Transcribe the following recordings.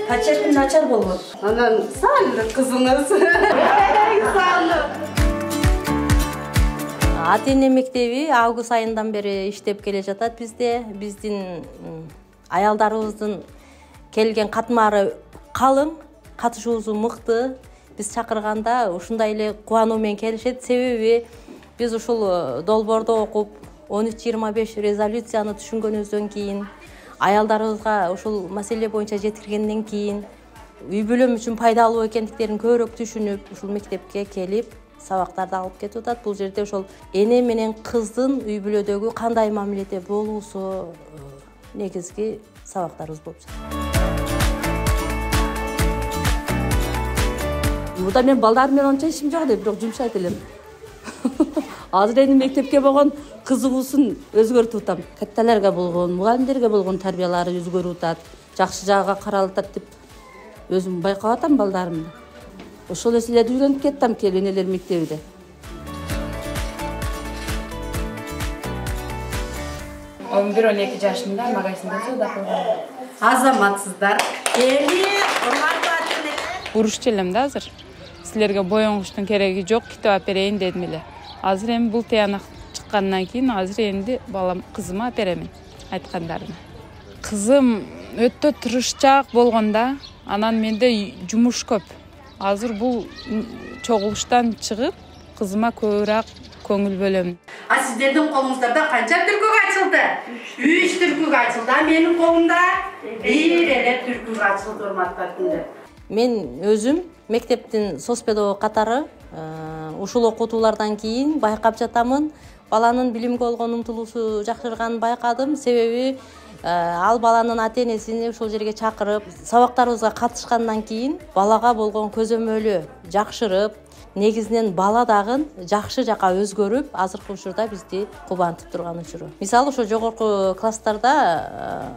Пачеркин начар болот. Анан саалуу кызыңыз. Саалуу. Ата-эне мектеби август айынан бери иштеп келе жатат бизде. Биздин аялдарыбыздын келген катмары калың, катышуусу мыкты. Биз чакырганда ушундай эле кубануу менен келишет. Себеби биз ушул долбоордо окуп 1325 резолюцияны түшүнгөнүбүздөн кийин, аялдарыбызга ушул маселе боюнча жеткиргенден кийин, үй бүлөм үчүн пайдалуу экендиктерин көбүрөөк түшүнүп, ушул мектепке келип сабактарды алып кетип атат. Бул жерде ошол эне менен кыздын үй бүлөдөгү кандай мамиледе болуусу негизги сабактарыбыз болуп жатат. Мурда мен балдарым менен онча ишим жок эле, бирок жумшайт элем. Азыр эми мектепке болгон кызыгуусун өзгөртүп атам. Катталарга болгон, мугалимдерге болгон тарбиялары өзгөрүп атат, жакшы жагга каралып атат деп өзүм байкап атам балдарымды. Ошол нерселерди үйрөнүп кеттим энелер мектебиде. 11-12 жашында магазинде соода кылгам. Азаматсыздар. Урушчу элем да азыр. Силерге боюңуштун кереги жок, китеп берейин дедим эле. Азыр эми бул тыянак чыккандан кийин азыр энди балам кызыма беремин айткандарына. Кызым өтө тырышчаак болгонда, анан менде жумуш көп. Азыр бул чогулуштан чыгып, кызыма көбүрөөк көңүл бөлөм. А сиздердин колуңуздарда канча түркүк ачылды? 3 түркүк ачылды. Менин колумда бир эле түркүк ачылды, урматтуу. Мен өзүм мектептин соцпедагог катары ушул окутуулардан кийин байкап жатамын. Баланын билимге болгон умтулуусу жакшырганын байкадым. Себеби ал баланын ата-энесин ушул жерге чакырып, сабактарыбызга катышкандан кийин балага болгон көзөмөлү жакшырып, негизинен бала дагы жакшы жака өзгөрүп, азыркы учурда бизди кубантып турган учуру. Мисалы, ошо жогорку класстарда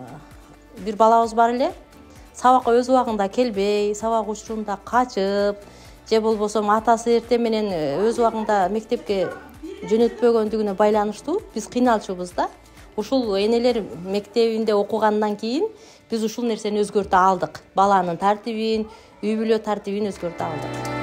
бир балабыз бар эле. Сабакка өз убагында келбей, сабак учурунда качып, же болбосо атасы эрте менен өз убагында мектепке жөнөтпөгөндүгүнө байланыштуу биз кыйналчубуз да. Ушул энелер мектебинде окугандан кийин биз ушул нерсени өзгөртө алдык. Баланын тартибин, үй бүлө тартибин өзгөртө алдык.